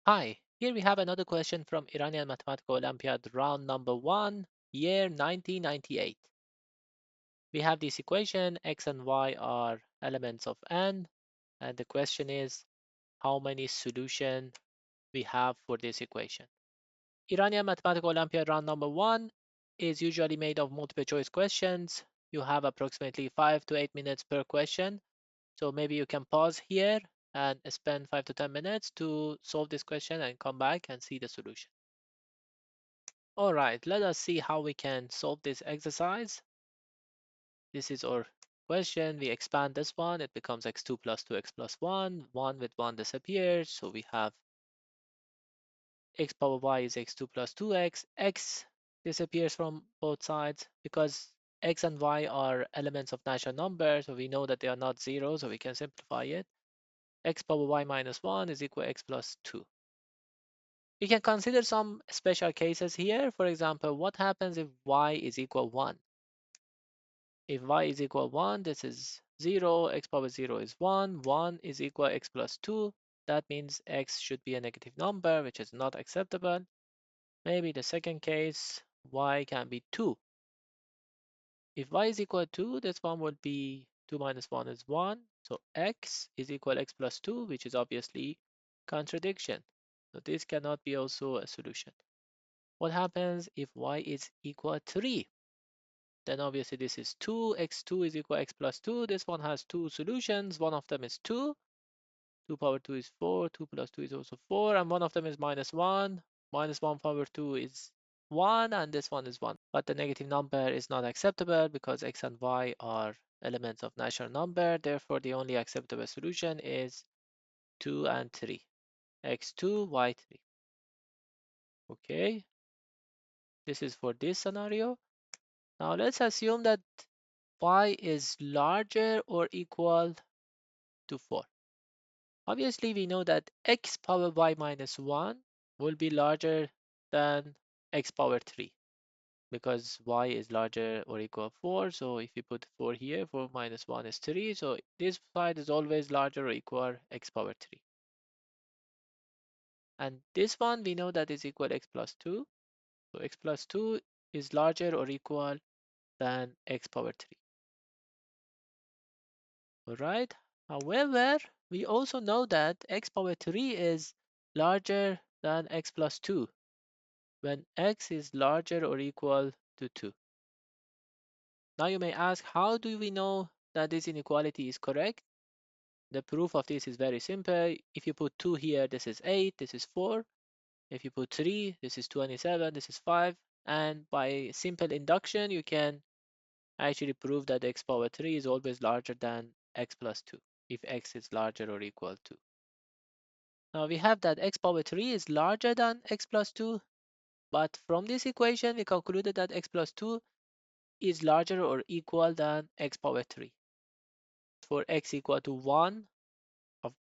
Hi, here we have another question from Iranian Mathematical Olympiad round number 1, year 1998. We have this equation, x and y are elements of n, and the question is how many solutions we have for this equation. Iranian Mathematical Olympiad round number 1 is usually made of multiple choice questions. You have approximately 5 to 8 minutes per question. So maybe you can pause here and spend 5 to 10 minutes to solve this question and come back and see the solution. All right, let us see how we can solve this exercise. This is our question. We expand this one. It becomes x2 plus 2x plus 1. 1 with 1 disappears. So we have x power y is x2 plus 2x. X disappears from both sides because x and y are elements of natural numbers. So we know that they are not zero. So we can simplify it. X power y minus 1 is equal to x plus 2. We can consider some special cases here. For example, what happens if y is equal 1? If y is equal 1, this is 0, x power 0 is 1, 1 is equal x plus 2. That means x should be a negative number, which is not acceptable. Maybe the second case, y can be 2. If y is equal to 2, this one would be 2 minus 1 is 1. So x is equal x plus 2, which is obviously contradiction. So this cannot be also a solution. What happens if y is equal 3? Then obviously this is 2, x2 is equal to x plus 2. This one has two solutions. One of them is 2. 2 power 2 is 4. 2 plus 2 is also 4. And one of them is minus 1. Minus 1 power 2 is 1. And this one is 1. But the negative number is not acceptable because x and y are elements of natural number. Therefore, the only acceptable solution is 2 and 3. x2, y3. Okay, this is for this scenario. Now let's assume that y is larger or equal to 4. Obviously, we know that x power y minus 1 will be larger than x power 3 because y is larger or equal to 4. So if you put 4 here, 4 minus 1 is 3. So this side is always larger or equal to x power 3. And this one, we know that is equal to x plus 2. So x plus 2 is larger or equal than x power 3. All right. However, we also know that x power 3 is larger than x plus 2 when x is larger or equal to 2. Now you may ask, how do we know that this inequality is correct? The proof of this is very simple. If you put 2 here, this is 8, this is 4. If you put 3, this is 27, this is 5. And by simple induction, you can actually prove that x power 3 is always larger than x plus 2 if x is larger or equal to. Now we have that x power 3 is larger than x plus 2, but from this equation we concluded that x plus 2 is larger or equal than x power 3. For x equal to 1,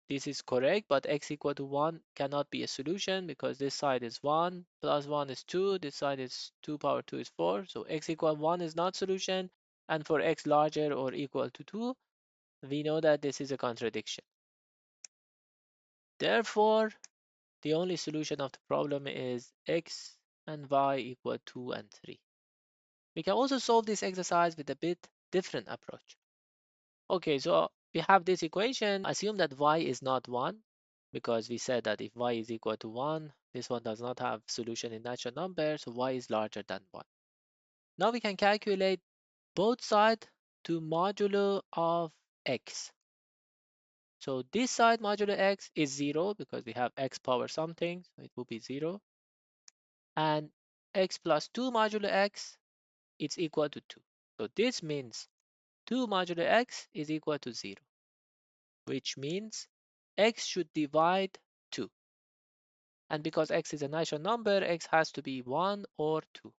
this is correct, but x equal to 1 cannot be a solution because this side is 1, plus 1 is 2, this side is 2 power 2 is 4, so x equal 1 is not solution, and for x larger or equal to 2, we know that this is a contradiction. Therefore, the only solution of the problem is x and y equal 2 and 3. We can also solve this exercise with a bit different approach. Okay, so we have this equation. Assume that y is not 1 because we said that if y is equal to 1, this one does not have solution in natural numbers, so y is larger than 1. Now we can calculate both sides to modulo of x. So this side modulo x is 0 because we have x power something, so it will be 0. And x plus 2 modulo x is equal to 2. So this means 2 modulo x is equal to 0, which means x should divide 2. And because x is a natural number, x has to be 1 or 2.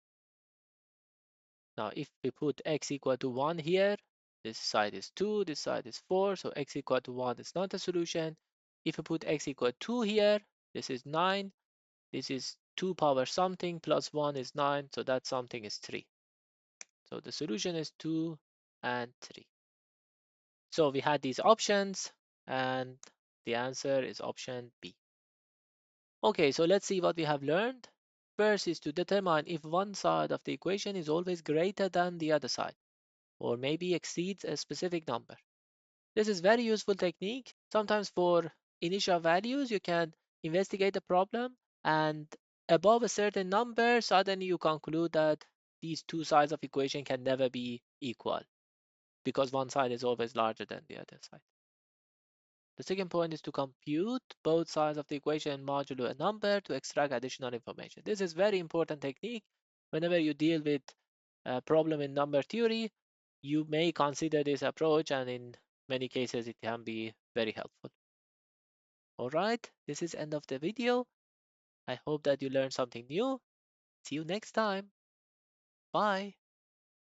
Now, if we put x equal to 1 here, this side is 2, this side is 4, so x equal to 1 is not a solution. If we put x equal to 2 here, this is 9, this is 2 power something, plus 1 is 9, so that something is 3. So the solution is 2 and 3. So we had these options, and the answer is option B. Okay, so let's see what we have learned. First is to determine if one side of the equation is always greater than the other side, or maybe exceeds a specific number. This is very useful technique. Sometimes for initial values, you can investigate the problem and above a certain number, suddenly you conclude that these two sides of equation can never be equal because one side is always larger than the other side. The second point is to compute both sides of the equation modulo a number to extract additional information. This is very important technique. Whenever you deal with a problem in number theory, you may consider this approach, and in many cases it can be very helpful. All right, this is end of the video. I hope that you learned something new. See you next time. Bye.